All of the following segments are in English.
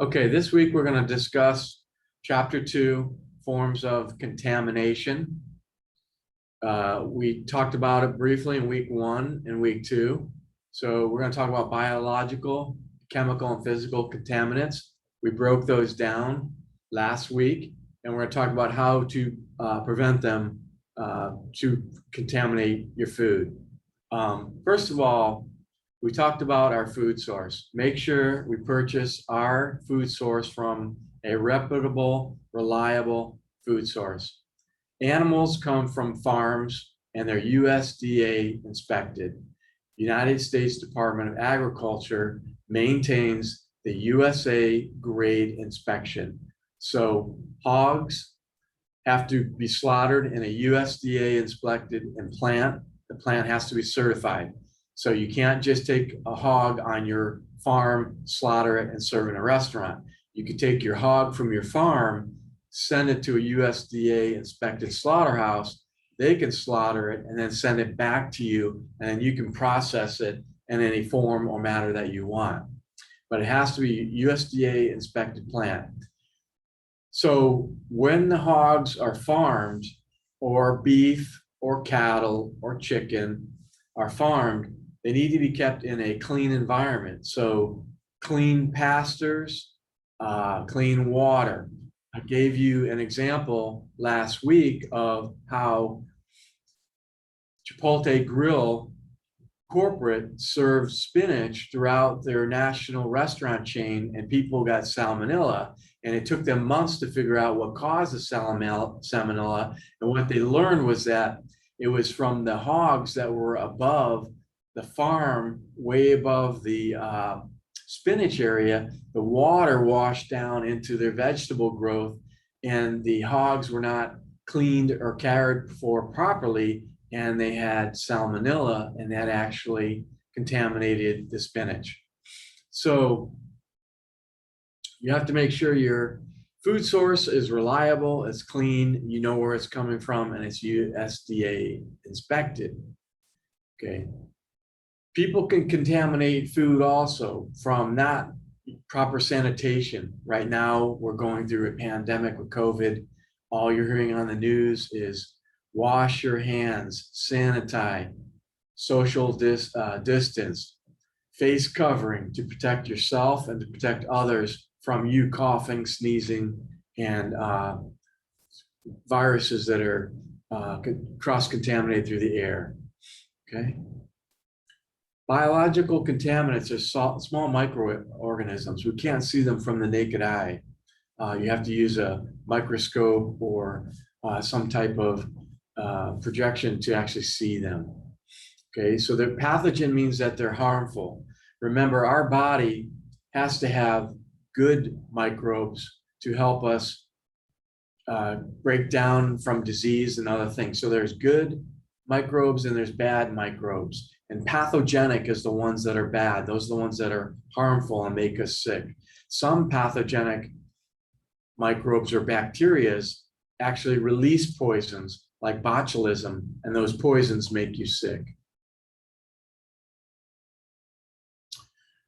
Okay, this week we're going to discuss Chapter 2, Forms of Contamination. We talked about it briefly in week 1 and week 2. So we're going to talk about biological, chemical, and physical contaminants. We broke those down last week, and we're going to talk about how to prevent them to contaminate your food. First of all, we talked about our food source. Make sure we purchase our food source from a reputable, reliable food source. Animals come from farms and they're USDA inspected. United States Department of Agriculture maintains the USA grade inspection. So hogs have to be slaughtered in a USDA inspected plant. The plant has to be certified. So you can't just take a hog on your farm, slaughter it, and serve it in a restaurant. You could take your hog from your farm, send it to a USDA inspected slaughterhouse. They can slaughter it and then send it back to you, and then you can process it in any form or matter that you want. But it has to be USDA inspected plant. So when the hogs are farmed, or beef or cattle or chicken are farmed, they need to be kept in a clean environment. So clean pastures, clean water. I gave you an example last week of how Chipotle Grill corporate served spinach throughout their national restaurant chain, and people got salmonella. And it took them months to figure out what caused the salmonella. And what they learned was that it was from the hogs that were above the farm, way above the spinach area. The water washed down into their vegetable growth, and the hogs were not cleaned or cared for properly, and they had salmonella, and that actually contaminated the spinach. So you have to make sure your food source is reliable, it's clean, you know where it's coming from, and it's USDA inspected. Okay. People can contaminate food also from not proper sanitation. Right now, we're going through a pandemic with COVID. All you're hearing on the news is wash your hands, sanitize, social distance, face covering to protect yourself and to protect others from you coughing, sneezing, and viruses that are cross-contaminated through the air. Okay. Biological contaminants are small microorganisms. We can't see them from the naked eye. You have to use a microscope or some type of projection to actually see them. Okay, so the pathogen means that they're harmful. Remember, our body has to have good microbes to help us break down from disease and other things. So there's good microbes and there's bad microbes. And pathogenic is the ones that are bad. Those are the ones that are harmful and make us sick. Some pathogenic microbes or bacteria actually release poisons like botulism, and those poisons make you sick.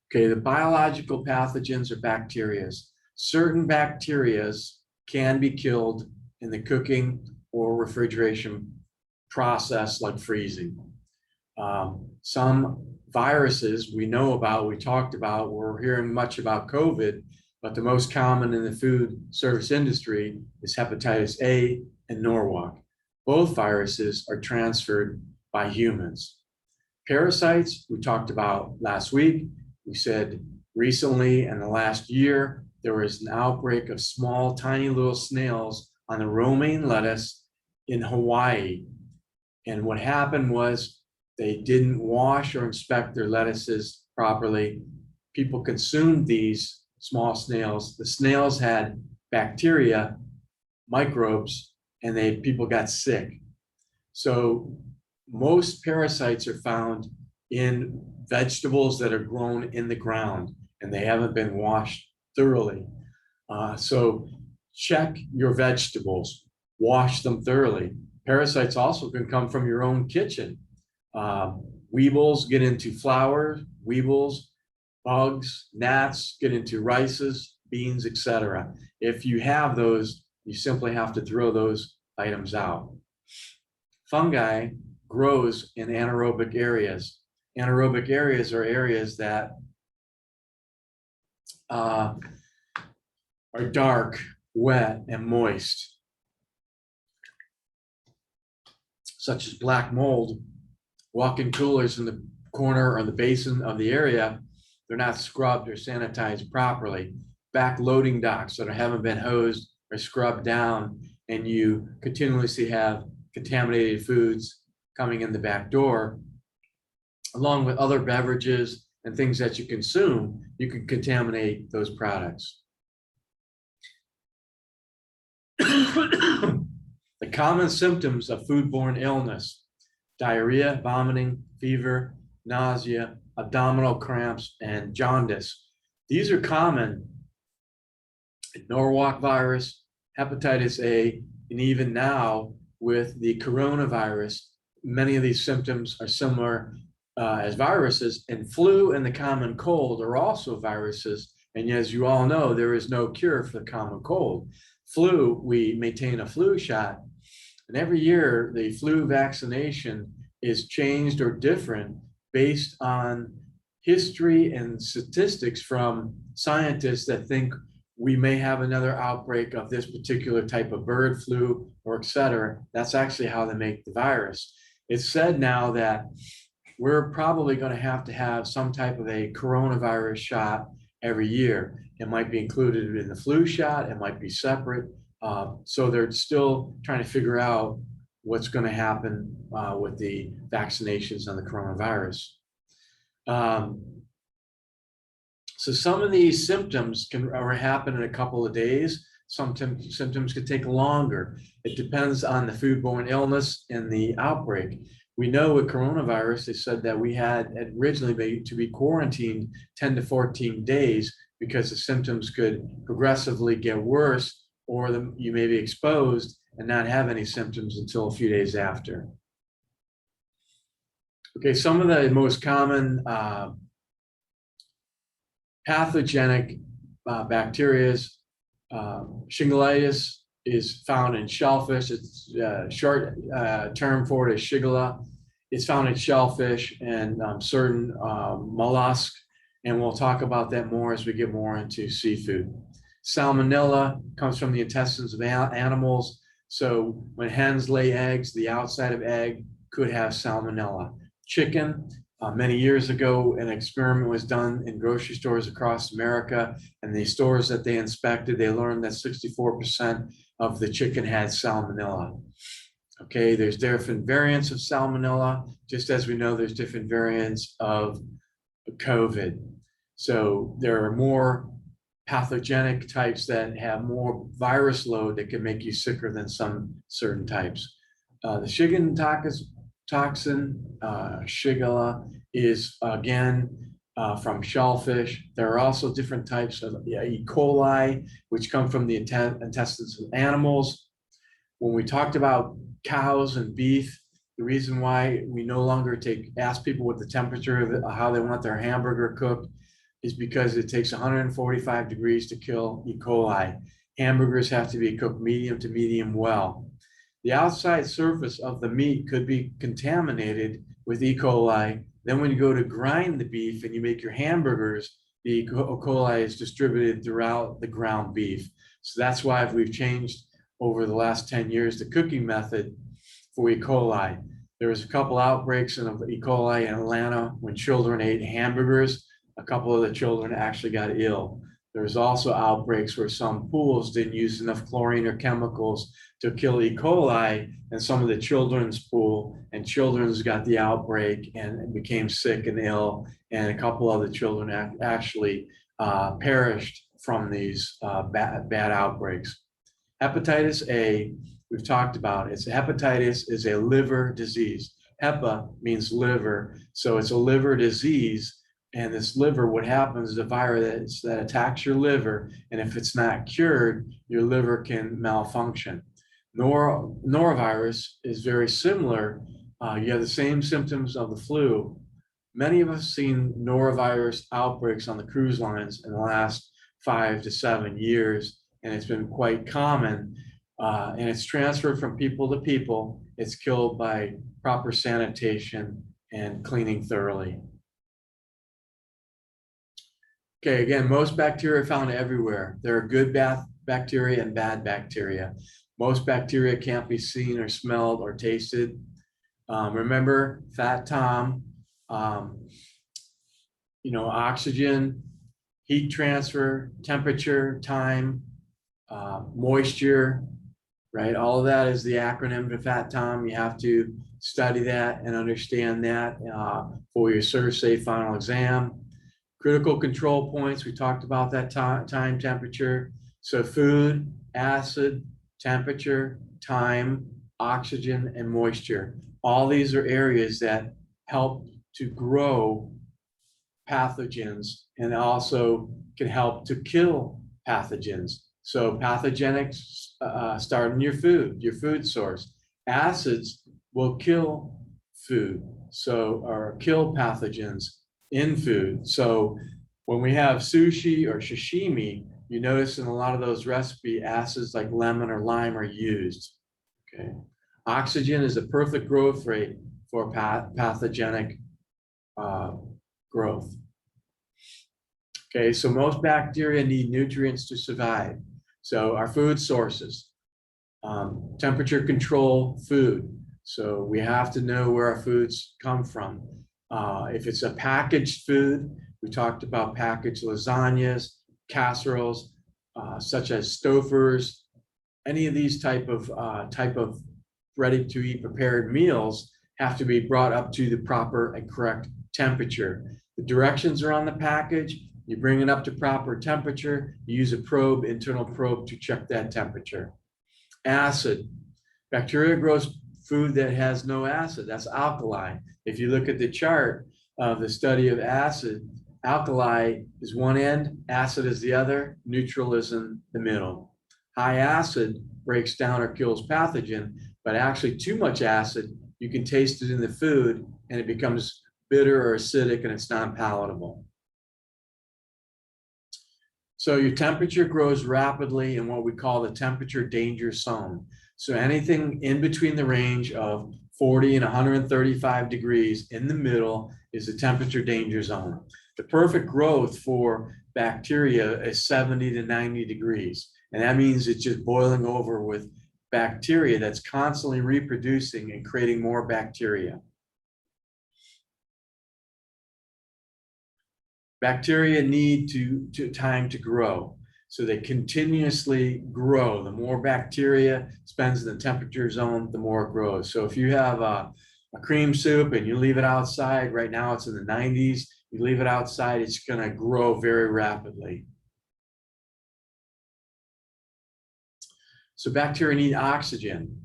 Okay, the biological pathogens are bacteria. Certain bacteria can be killed in the cooking or refrigeration process, like freezing. Some viruses we know about, we talked about, we're hearing much about COVID, but the most common in the food service industry is hepatitis A and Norwalk. Both viruses are transferred by humans. Parasites, we talked about last week. We said recently in the last year, there was an outbreak of small, tiny little snails on the romaine lettuce in Hawaii. And what happened was they didn't wash or inspect their lettuces properly. People consumed these small snails. The snails had bacteria, microbes, and people got sick. So most parasites are found in vegetables that are grown in the ground, and they haven't been washed thoroughly. So check your vegetables, wash them thoroughly. Parasites also can come from your own kitchen. Weevils get into flour, weevils, bugs, gnats get into rices, beans, etc. If you have those, you simply have to throw those items out. Fungi grows in anaerobic areas. Anaerobic areas are areas that are dark, wet, and moist, such as black mold. Walk-in coolers in the corner or the basin of the area, they're not scrubbed or sanitized properly. Backloading docks that haven't been hosed or scrubbed down, and you continuously have contaminated foods coming in the back door, along with other beverages and things that you consume, you can contaminate those products. The common symptoms of foodborne illness: diarrhea, vomiting, fever, nausea, abdominal cramps, and jaundice. These are common in Norovirus, hepatitis A, and even now with the coronavirus. Many of these symptoms are similar as viruses, and flu and the common cold are also viruses. And as you all know, there is no cure for the common cold. Flu, we maintain a flu shot, and every year the flu vaccination is changed or different based on history and statistics from scientists that think we may have another outbreak of this particular type of bird flu or etc. That's actually how they make the virus. It's said now that we're probably going to have some type of a coronavirus shot every year. It might be included in the flu shot, it might be separate. So they're still trying to figure out what's going to happen with the vaccinations on the coronavirus. So some of these symptoms can happen in a couple of days. Some symptoms could take longer. It depends on the foodborne illness and the outbreak. We know with coronavirus, they said that we had originally to be quarantined 10 to 14 days because the symptoms could progressively get worse, or you may be exposed and not have any symptoms until a few days after. Okay, some of the most common pathogenic bacteria, shingleitis is found in shellfish. It's short term for it is Shigella. It's found in shellfish and certain mollusks, and we'll talk about that more as we get more into seafood. Salmonella comes from the intestines of animals. So when hens lay eggs, the outside of egg could have salmonella. Chicken, many years ago, an experiment was done in grocery stores across America, and the stores that they inspected, they learned that 64% of the chicken had salmonella. Okay, there's different variants of salmonella, just as we know there's different variants of COVID. So there are more pathogenic types that have more virus load that can make you sicker than some certain types. The Shigella toxin, Shigella, is again from shellfish. There are also different types of E. coli, which come from the intestines of animals. When we talked about cows and beef, the reason why we no longer ask people what the temperature of how they want their hamburger cooked is because it takes 145 degrees to kill E. coli. Hamburgers have to be cooked medium to medium well. The outside surface of the meat could be contaminated with E. coli. Then when you go to grind the beef and you make your hamburgers, the E. coli is distributed throughout the ground beef. So that's why we've changed over the last 10 years the cooking method for E. coli. There was a couple outbreaks of E. coli in Atlanta when children ate hamburgers. A couple of the children actually got ill. There was also outbreaks where some pools didn't use enough chlorine or chemicals to kill E. coli, and some of the children's pool, and children's got the outbreak and became sick and ill, and a couple of the children actually perished from these bad outbreaks. Hepatitis A, we've talked about. Hepatitis is a liver disease. Hepa means liver, so it's a liver disease. And this liver, what happens is a virus that attacks your liver, and if it's not cured, your liver can malfunction. Norovirus is very similar. You have the same symptoms of the flu. Many of us have seen norovirus outbreaks on the cruise lines in the last 5 to 7 years, and it's been quite common. And it's transferred from people to people. It's killed by proper sanitation and cleaning thoroughly. Okay, again, most bacteria are found everywhere. There are good bacteria and bad bacteria. Most bacteria can't be seen or smelled or tasted. Remember, Fat Tom, oxygen, heat transfer, temperature, time, moisture, right? All of that is the acronym to Fat Tom. You have to study that and understand that for your ServSafe final exam. Critical control points, we talked about that time, temperature. So food, acid, temperature, time, oxygen, and moisture. All these are areas that help to grow pathogens and also can help to kill pathogens. So pathogenics start in your food source. Acids will kill food, or kill pathogens in food. So when we have sushi or sashimi, you notice in a lot of those recipe acids like lemon or lime are used. Okay. Oxygen is a perfect growth rate for pathogenic growth. Okay, so most bacteria need nutrients to survive. So our food sources, temperature control food. So we have to know where our foods come from. If it's a packaged food, we talked about packaged lasagnas, casseroles, such as Stouffer's, any of these type of ready-to-eat prepared meals have to be brought up to the proper and correct temperature. The directions are on the package. You bring it up to proper temperature. You use a probe, internal probe, to check that temperature. Acid. Bacteria grows food that has no acid. That's alkali. If you look at the chart of the study of acid, alkali is one end, acid is the other, neutral is in the middle. High acid breaks down or kills pathogen, but actually too much acid, you can taste it in the food and it becomes bitter or acidic and it's non-palatable. So your temperature grows rapidly in what we call the temperature danger zone. So anything in between the range of 40 and 135 degrees in the middle is the temperature danger zone. The perfect growth for bacteria is 70 to 90 degrees. And that means it's just boiling over with bacteria that's constantly reproducing and creating more bacteria. Bacteria need time to grow. So they continuously grow. The more bacteria spends in the temperature zone, the more it grows. So if you have a cream soup and you leave it outside, right now it's in the 90s, you leave it outside, it's going to grow very rapidly. So bacteria need oxygen.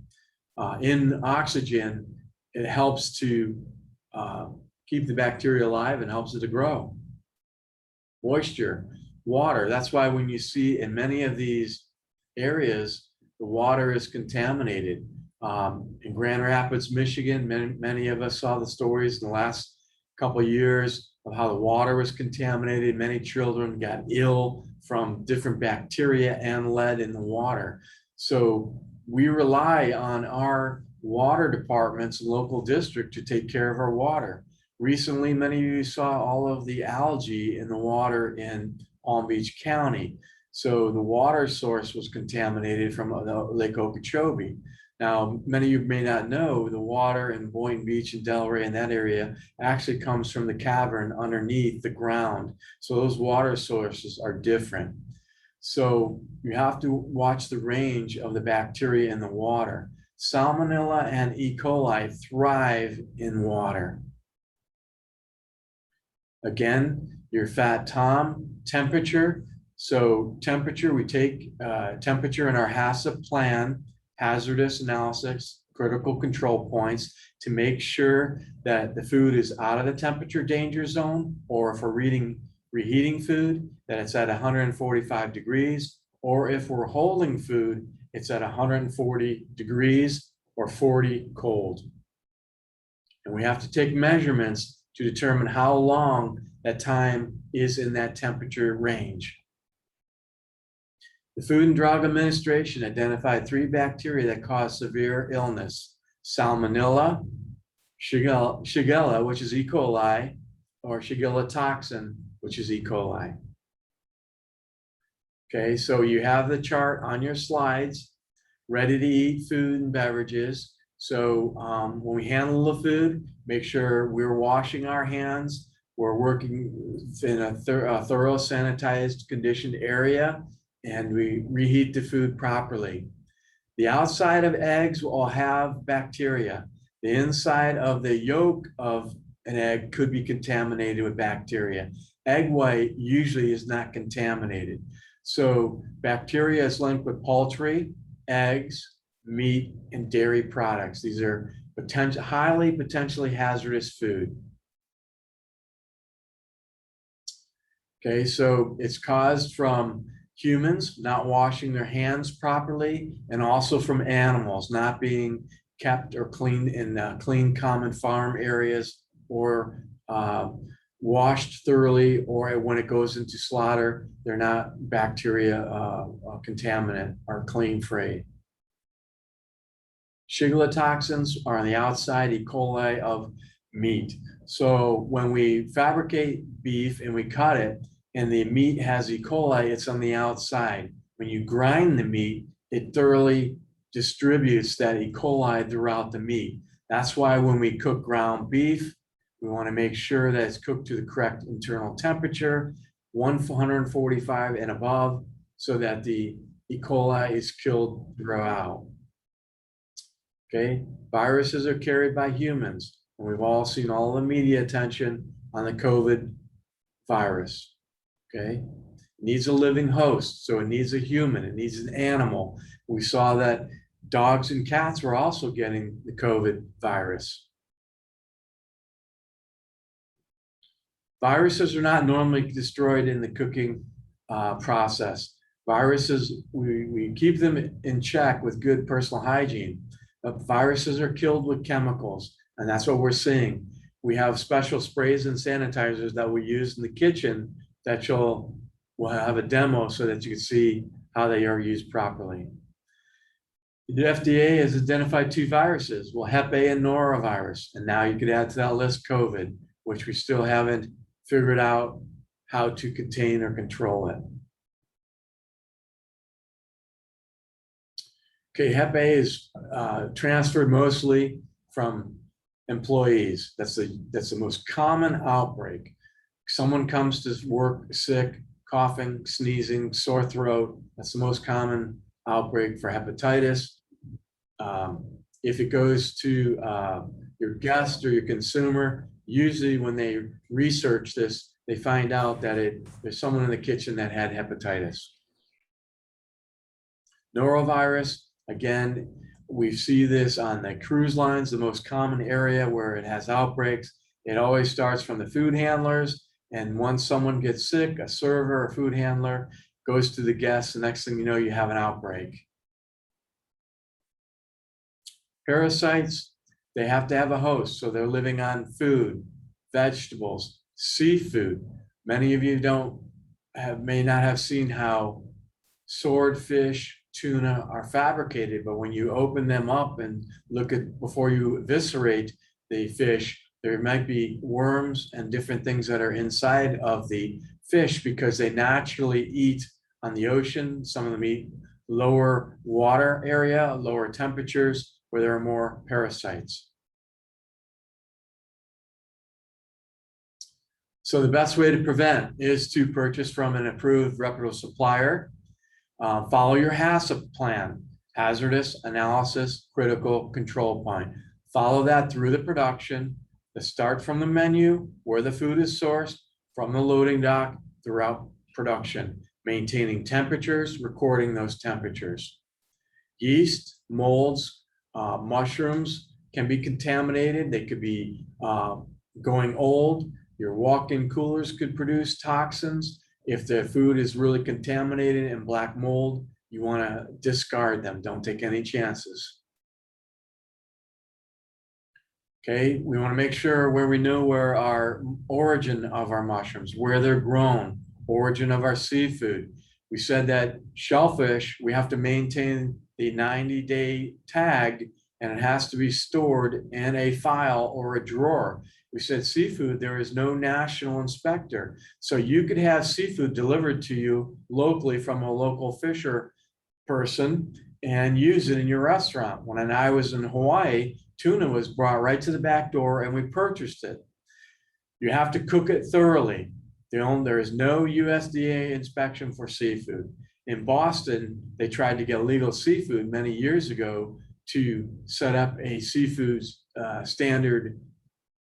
In oxygen, it helps to keep the bacteria alive and helps it to grow. Moisture, water. That's why when you see in many of these areas, the water is contaminated. In Grand Rapids, Michigan, many of us saw the stories in the last couple of years of how the water was contaminated. Many children got ill from different bacteria and lead in the water. So we rely on our water departments, local district, to take care of our water. Recently, many of you saw all of the algae in the water in Palm Beach County. So the water source was contaminated from Lake Okeechobee. Now, many of you may not know the water in Boynton Beach and Delray in that area actually comes from the cavern underneath the ground. So those water sources are different. So you have to watch the range of the bacteria in the water. Salmonella and E. coli thrive in water. Again, your Fat Tom, temperature. So temperature, we take temperature in our HACCP plan, hazardous analysis, critical control points, to make sure that the food is out of the temperature danger zone, or if we're reheating food, that it's at 145 degrees, or if we're holding food, it's at 140 degrees or 40 cold. And we have to take measurements to determine how long that time is in that temperature range. The Food and Drug Administration identified 3 bacteria that cause severe illness: Salmonella, Shigella, which is E. coli, or Shigella toxin, which is E. coli. Okay, so you have the chart on your slides, ready to eat food and beverages. So when we handle the food, make sure we're washing our hands. We're working in a thorough sanitized, conditioned area, and we reheat the food properly. The outside of eggs will have bacteria. The inside of the yolk of an egg could be contaminated with bacteria. Egg white usually is not contaminated. So bacteria is linked with poultry, eggs, meat, and dairy products. These are highly potentially hazardous food. Okay, so it's caused from humans not washing their hands properly, and also from animals not being kept or cleaned in clean common farm areas, or washed thoroughly, or when it goes into slaughter, they're not bacteria contaminant or clean free. Shigella toxins are on the outside, E. coli of meat. So when we fabricate beef and we cut it and the meat has E. coli, it's on the outside. When you grind the meat, it thoroughly distributes that E. coli throughout the meat. That's why when we cook ground beef, we want to make sure that it's cooked to the correct internal temperature, 145 and above, so that the E. coli is killed throughout. Okay, viruses are carried by humans, and we've all seen all the media attention on the COVID virus. Okay, it needs a living host, so it needs a human, it needs an animal. We saw that dogs and cats were also getting the COVID virus. Viruses are not normally destroyed in the cooking process. Viruses, we keep them in check with good personal hygiene. But viruses are killed with chemicals, and that's what we're seeing. We have special sprays and sanitizers that we use in the kitchen that we'll have a demo so that you can see how they are used properly. The FDA has identified 2 viruses, well, Hep A and Norovirus, and now you could add to that list COVID, which we still haven't figured out how to contain or control it. Okay, Hep A is transferred mostly from employees. That's the most common outbreak. Someone comes to work sick, coughing, sneezing, sore throat. That's the most common outbreak for hepatitis. If it goes to your guest or your consumer, usually when they research this, they find out that there's someone in the kitchen that had hepatitis. Norovirus, again, we see this on the cruise lines, the most common area where it has outbreaks. It always starts from the food handlers, and once someone gets sick, a server or food handler goes to the guests, the next thing you know, you have an outbreak. Parasites, they have to have a host, so they're living on food, vegetables, seafood. Many of you may not have seen how swordfish, tuna are fabricated, but when you open them up and look at, before you eviscerate the fish, there might be worms and different things that are inside of the fish because they naturally eat on the ocean. Some of them eat lower water area, lower temperatures where there are more parasites. So the best way to prevent is to purchase from an approved reputable supplier. Follow your HACCP plan, hazardous analysis critical control point. Follow that through the production, the start from the menu, where the food is sourced, from the loading dock throughout production, maintaining temperatures, recording those temperatures. Yeast, molds, mushrooms can be contaminated. They could be going old. Your walk-in coolers could produce toxins. If the food is really contaminated in black mold, you want to discard them. Don't take any chances. Okay, we want to make sure we know where our origin of our mushrooms, where they're grown, origin of our seafood. We said that shellfish, we have to maintain the 90-day tag, and it has to be stored in a file or a drawer. We said seafood, there is no national inspector. So you could have seafood delivered to you locally from a local fisher person and use it in your restaurant. When I was in Hawaii, tuna was brought right to the back door and we purchased it. You have to cook it thoroughly. There is no USDA inspection for seafood. In Boston, they tried to get legal seafood many years ago to set up a seafood standard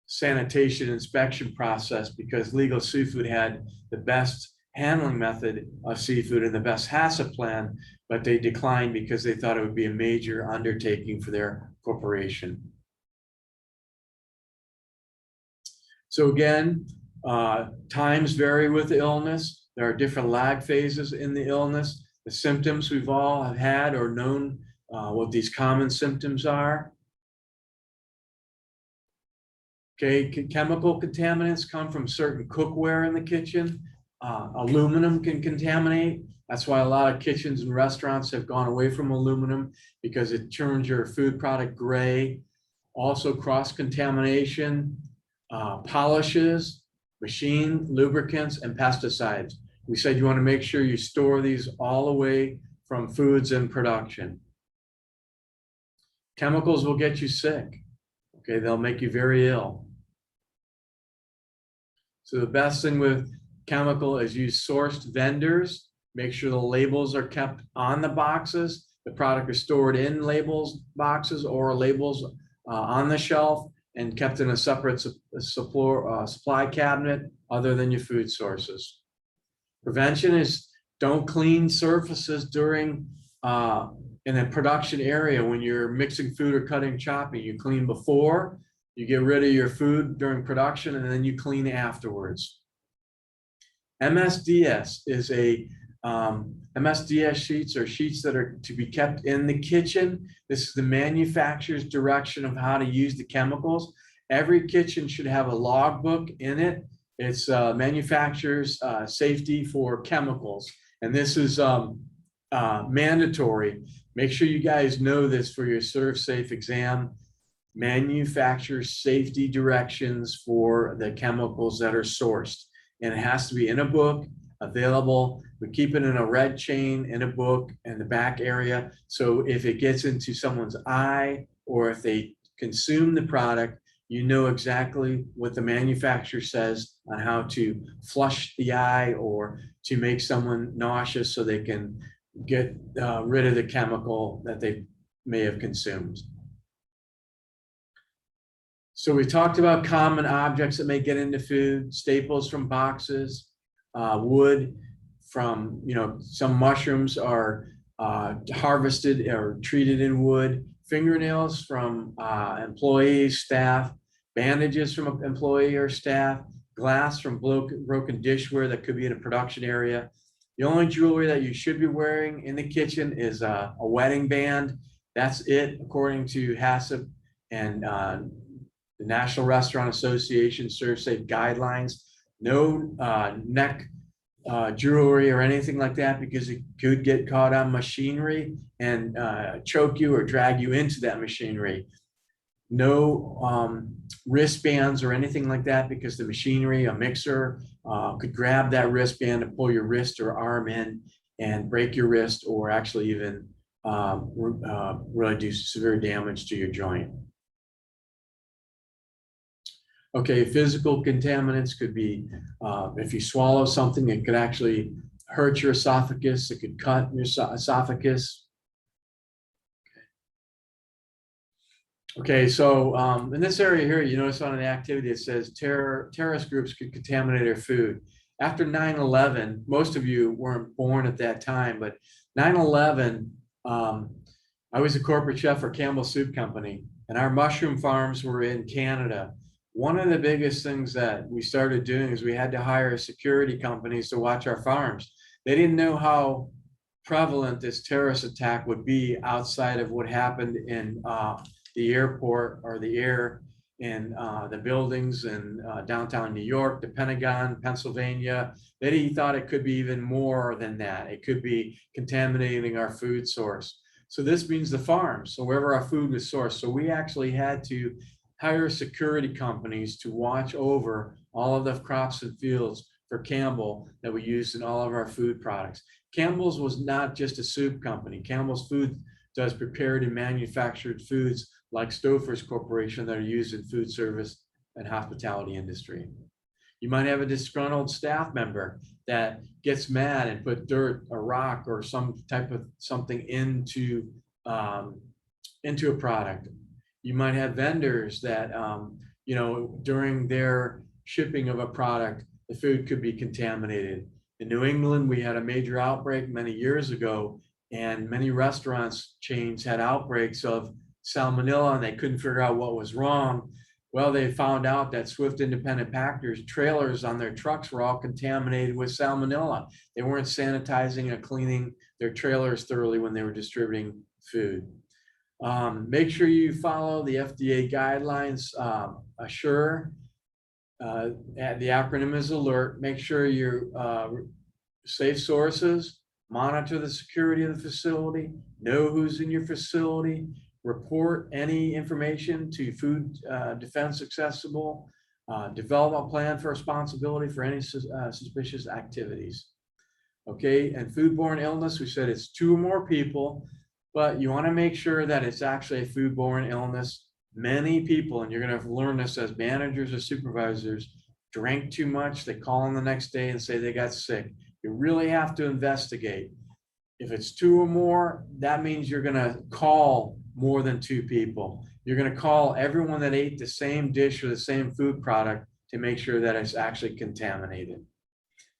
sanitation inspection process because legal seafood had the best handling method of seafood and the best HACCP plan, but they declined because they thought it would be a major undertaking for their corporation. So again, times vary with the illness. There are different lag phases in the illness. The symptoms we've all have had or known what these common symptoms are. Okay, chemical contaminants come from certain cookware in the kitchen. Aluminum can contaminate. That's why a lot of kitchens and restaurants have gone away from aluminum because it turns your food product gray. Also cross-contamination, polishes, machine lubricants, and pesticides. We said you want to make sure you store these all away from foods in production. Chemicals will get you sick. Okay, they'll make you very ill. So the best thing with chemical is use sourced vendors. Make sure the labels are kept on the boxes. The product is stored in labels, boxes, or labels on the shelf and kept in a separate supply cabinet other than your food sources. Prevention is don't clean surfaces during in a production area when you're mixing food or cutting, chopping. You clean before, you get rid of your food during production, and then you clean afterwards. Msds is a MSDS sheets are sheets that are to be kept in the kitchen. This is the manufacturer's direction of how to use the chemicals. Every kitchen should have a logbook in it. It's manufacturer's safety for chemicals. And this is mandatory. Make sure you guys know this for your ServSafe exam. Manufacturer's safety directions for the chemicals that are sourced. And it has to be in a book, available. We keep it in a red chain in a book in the back area. So if it gets into someone's eye or if they consume the product, you know exactly what the manufacturer says on how to flush the eye or to make someone nauseous so they can get rid of the chemical that they may have consumed. So we talked about common objects that may get into food, staples from boxes, wood from, some mushrooms are harvested or treated in wood, fingernails from employees, staff, bandages from employee or staff, glass from broken dishware that could be in a production area. The only jewelry that you should be wearing in the kitchen is a wedding band. That's it, according to HACCP and the National Restaurant Association ServSafe guidelines. No neck jewelry or anything like that because it could get caught on machinery and choke you or drag you into that machinery. No wristbands or anything like that because the machinery, a mixer, could grab that wristband and pull your wrist or arm in and break your wrist or actually even really do severe damage to your joint. Okay, physical contaminants could be, if you swallow something, it could actually hurt your esophagus, it could cut your esophagus. Okay, so in this area here, you notice on the activity, it says terrorist groups could contaminate our food. After 9/11, most of you weren't born at that time, but 9/11, I was a corporate chef for Campbell Soup Company, and our mushroom farms were in Canada. One of the biggest things that we started doing is we had to hire security companies to watch our farms. They didn't know how prevalent this terrorist attack would be outside of what happened in the airport or the air in the buildings in downtown New York, the Pentagon, Pennsylvania. Then he thought it could be even more than that. It could be contaminating our food source. So this means the farms, so wherever our food was sourced. So we actually had to hire security companies to watch over all of the crops and fields for Campbell that we used in all of our food products. Campbell's was not just a soup company. Campbell's Food does prepared and manufactured foods like Stouffer's Corporation that are used in food service and hospitality industry. You might have a disgruntled staff member that gets mad and put dirt, a rock, or some type of something into a product. You might have vendors that, you know, during their shipping of a product, the food could be contaminated. In New England, we had a major outbreak many years ago, and many restaurants chains had outbreaks of Salmonella, and they couldn't figure out what was wrong. Well, they found out that Swift Independent Packers trailers on their trucks were all contaminated with Salmonella. They weren't sanitizing and cleaning their trailers thoroughly when they were distributing food. Make sure you follow the FDA guidelines. Assure, the acronym is ALERT. Make sure you safe sources, monitor the security of the facility, know who's in your facility, report any information to Food Defense Accessible, develop a plan for responsibility for any suspicious activities. Okay, and foodborne illness, we said it's 2 or more people, but you want to make sure that it's actually a foodborne illness. Many people, and you're going to learn this as managers or supervisors, drank too much, they call in the next day and say they got sick. You really have to investigate. If it's 2 or more, that means you're going to call more than 2 people. You're going to call everyone that ate the same dish or the same food product to make sure that it's actually contaminated.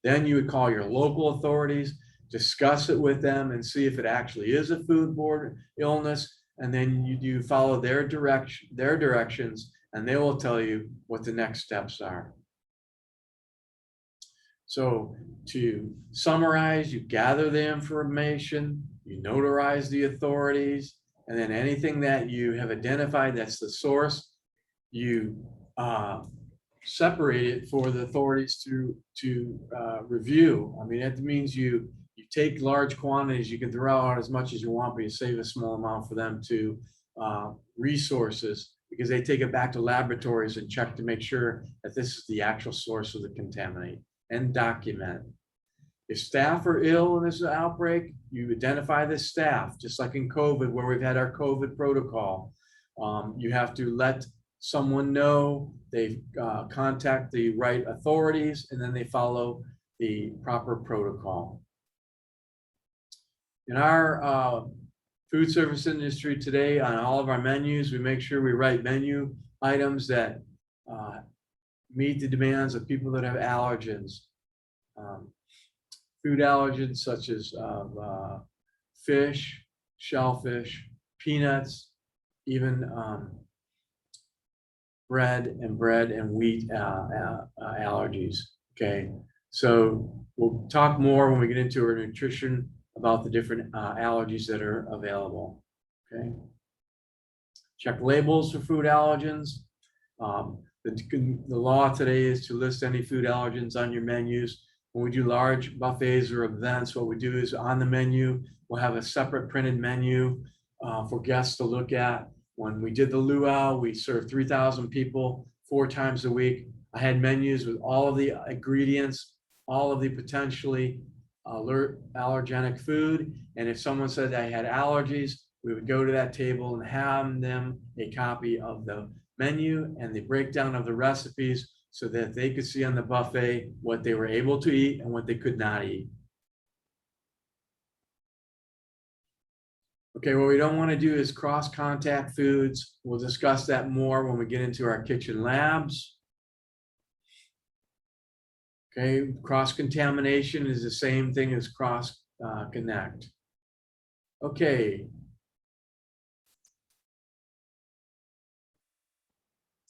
Then you would call your local authorities, discuss it with them, and see if it actually is a foodborne illness. And then you follow their directions, and they will tell you what the next steps are. So to summarize, you gather the information, you notarize the authorities, and then anything that you have identified that's the source, you separate it for the authorities to review. I mean, that means you take large quantities, you can throw out as much as you want, but you save a small amount for them to resources, because they take it back to laboratories and check to make sure that this is the actual source of the contaminant, and document. If staff are ill in this outbreak, you identify the staff, just like in COVID, where we've had our COVID protocol. You have to let someone know, they contact the right authorities, and then they follow the proper protocol. In our food service industry today, on all of our menus, we make sure we write menu items that meet the demands of people that have allergens. Food allergens such as fish, shellfish, peanuts, even bread and wheat allergies. Okay, so we'll talk more when we get into our nutrition about the different allergies that are available. Okay, check labels for food allergens. The law today is to list any food allergens on your menus. When we do large buffets or events, what we do is on the menu, we'll have a separate printed menu for guests to look at. When we did the luau, we served 3,000 people 4 times a week. I had menus with all of the ingredients, all of the potentially allergenic food. And if someone said they had allergies, we would go to that table and hand them a copy of the menu and the breakdown of the recipes, so that they could see on the buffet what they were able to eat and what they could not eat. Okay, what we don't want to do is cross-contact foods. We'll discuss that more when we get into our kitchen labs. Okay, cross-contamination is the same thing as cross-connect. Okay,